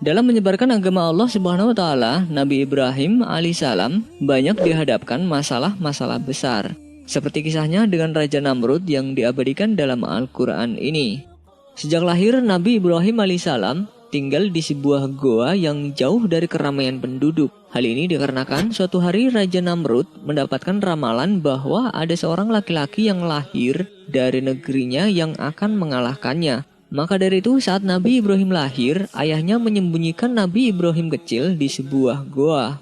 Dalam menyebarkan agama Allah Subhanahu wa taala, Nabi Ibrahim alaihissalam banyak dihadapkan masalah-masalah besar. Seperti kisahnya dengan Raja Namrud yang diabadikan dalam Al-Quran ini. Sejak lahir, Nabi Ibrahim alaihissalam tinggal di sebuah goa yang jauh dari keramaian penduduk. Hal ini dikarenakan suatu hari Raja Namrud mendapatkan ramalan bahwa ada seorang laki-laki yang lahir dari negerinya yang akan mengalahkannya. Maka dari itu saat Nabi Ibrahim lahir, ayahnya menyembunyikan Nabi Ibrahim kecil di sebuah goa.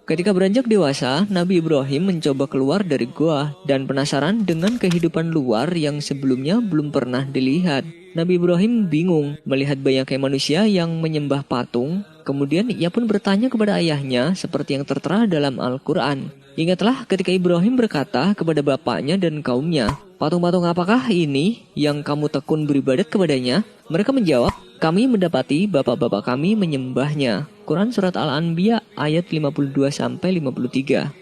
Ketika beranjak dewasa, Nabi Ibrahim mencoba keluar dari goa dan penasaran dengan kehidupan luar yang sebelumnya belum pernah dilihat. Nabi Ibrahim bingung melihat banyaknya manusia yang menyembah patung. Kemudian ia pun bertanya kepada ayahnya seperti yang tertera dalam Al-Quran. Ingatlah ketika Ibrahim berkata kepada bapaknya dan kaumnya, "Patung-patung apakah ini yang kamu tekun beribadat kepadanya?" Mereka menjawab, "Kami mendapati bapak-bapak kami menyembahnya." Quran Surat Al-Anbiya ayat 52-53.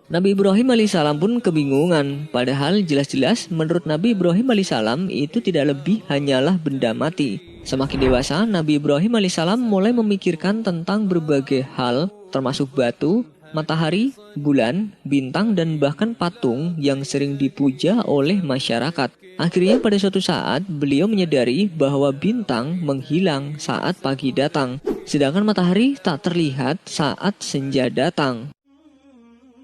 Nabi Ibrahim alaihissalam pun kebingungan, padahal jelas-jelas menurut Nabi Ibrahim alaihissalam itu tidak lebih hanyalah benda mati. Semakin dewasa, Nabi Ibrahim alaihissalam mulai memikirkan tentang berbagai hal, termasuk batu, matahari, bulan, bintang, dan bahkan patung yang sering dipuja oleh masyarakat. Akhirnya pada suatu saat, beliau menyadari bahwa bintang menghilang saat pagi datang, sedangkan matahari tak terlihat saat senja datang.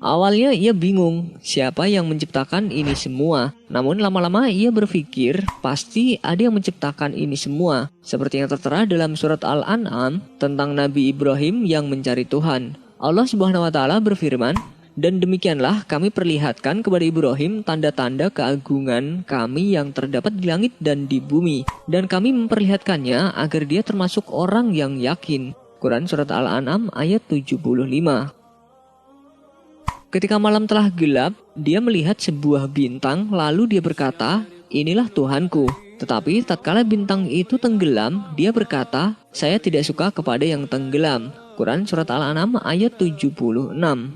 Awalnya ia bingung siapa yang menciptakan ini semua. Namun lama-lama ia berpikir pasti ada yang menciptakan ini semua. Seperti yang tertera dalam surat Al-An'am tentang Nabi Ibrahim yang mencari Tuhan. Allah Subhanahu wa taala berfirman, "Dan demikianlah kami perlihatkan kepada Ibrahim tanda-tanda keagungan kami yang terdapat di langit dan di bumi. Dan kami memperlihatkannya agar dia termasuk orang yang yakin." Quran Surat Al-An'am ayat 75. Ketika malam telah gelap, dia melihat sebuah bintang, lalu dia berkata, "Inilah Tuhanku." Tetapi tatkala bintang itu tenggelam, dia berkata, "Saya tidak suka kepada yang tenggelam." Quran Surat Al-An'am ayat 76.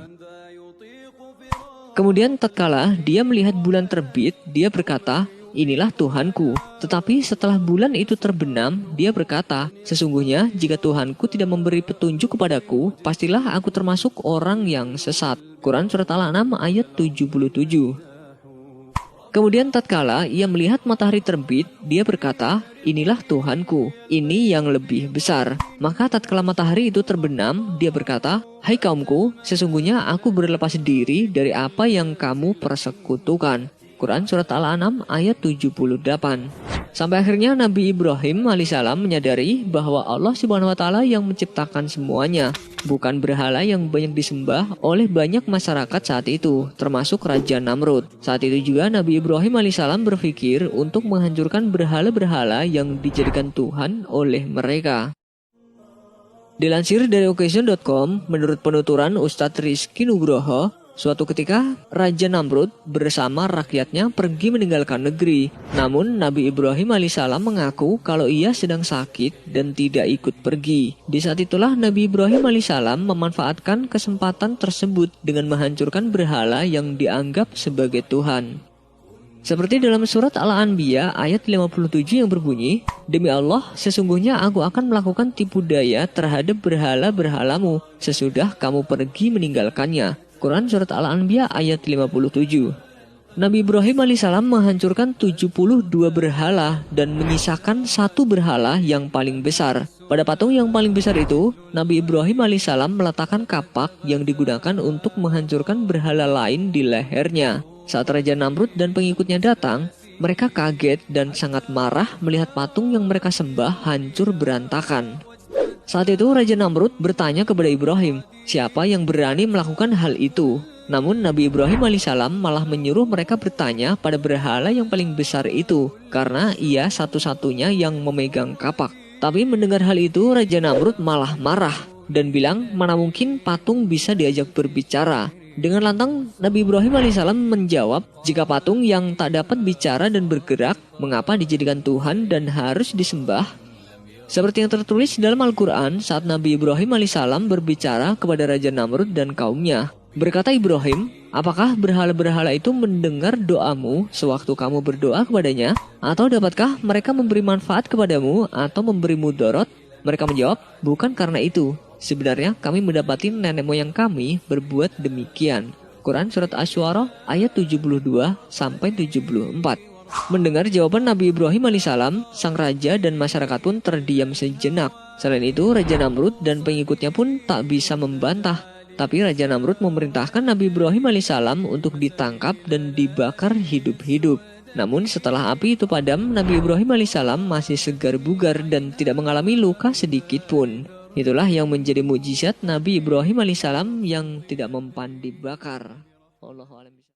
Kemudian tatkala dia melihat bulan terbit, dia berkata, "Inilah Tuhanku." Tetapi setelah bulan itu terbenam, dia berkata, "Sesungguhnya jika Tuhanku tidak memberi petunjuk kepadaku, pastilah aku termasuk orang yang sesat." Quran Surat Al-An'am ayat 77. Kemudian tatkala ia melihat matahari terbit, dia berkata, "Inilah Tuhanku, ini yang lebih besar." Maka tatkala matahari itu terbenam, dia berkata, "Hai kaumku, sesungguhnya aku berlepas diri dari apa yang kamu persekutukan." Quran Surat Al-An'am ayat 78. Sampai akhirnya Nabi Ibrahim alaihissalam menyadari bahwa Allah Subhanahu wa taala yang menciptakan semuanya, bukan berhala yang banyak disembah oleh banyak masyarakat saat itu, termasuk Raja Namrud. Saat itu juga Nabi Ibrahim alaihissalam berpikir untuk menghancurkan berhala-berhala yang dijadikan Tuhan oleh mereka. Dilansir dari Occasion.com, menurut penuturan Ustadz Rizky Nugroho, suatu ketika Raja Namrud bersama rakyatnya pergi meninggalkan negeri. Namun Nabi Ibrahim alaihissalam mengaku kalau ia sedang sakit dan tidak ikut pergi. Di saat itulah Nabi Ibrahim alaihissalam memanfaatkan kesempatan tersebut dengan menghancurkan berhala yang dianggap sebagai Tuhan. Seperti dalam surat Al-Anbiya ayat 57 yang berbunyi, "Demi Allah, sesungguhnya aku akan melakukan tipu daya terhadap berhala-berhalamu sesudah kamu pergi meninggalkannya." Quran Surat Al-Anbiya ayat 57. Nabi Ibrahim alaihissalam menghancurkan 72 berhala dan menyisakan satu berhala yang paling besar. Pada patung yang paling besar itu, Nabi Ibrahim alaihissalam meletakkan kapak yang digunakan untuk menghancurkan berhala lain di lehernya. Saat Raja Namrud dan pengikutnya datang, mereka kaget dan sangat marah melihat patung yang mereka sembah hancur berantakan. Saat itu Raja Namrud bertanya kepada Ibrahim, siapa yang berani melakukan hal itu? Namun Nabi Ibrahim alaihissalam malah menyuruh mereka bertanya pada berhala yang paling besar itu, karena ia satu-satunya yang memegang kapak. Tapi mendengar hal itu, Raja Namrud malah marah dan bilang mana mungkin patung bisa diajak berbicara. Dengan lantang Nabi Ibrahim alaihissalam menjawab, jika patung yang tak dapat bicara dan bergerak, mengapa dijadikan Tuhan dan harus disembah? Seperti yang tertulis dalam Al-Quran saat Nabi Ibrahim alaihissalam berbicara kepada Raja Namrud dan kaumnya. Berkata Ibrahim, apakah berhala-berhala itu mendengar doamu sewaktu kamu berdoa kepadanya? Atau dapatkah mereka memberi manfaat kepadamu atau memberi mudarat? Mereka menjawab, bukan karena itu. Sebenarnya kami mendapati nenek moyang kami berbuat demikian. Quran Surat Asy-Syu'ara ayat 72-74. Mendengar jawaban Nabi Ibrahim alaihissalam, sang raja dan masyarakat pun terdiam sejenak. Selain itu, Raja Namrud dan pengikutnya pun tak bisa membantah. Tapi Raja Namrud memerintahkan Nabi Ibrahim alaihissalam untuk ditangkap dan dibakar hidup-hidup. Namun setelah api itu padam, Nabi Ibrahim alaihissalam masih segar bugar dan tidak mengalami luka sedikit pun. Itulah yang menjadi mukjizat Nabi Ibrahim alaihissalam yang tidak mempan dibakar. Allahu a'lam.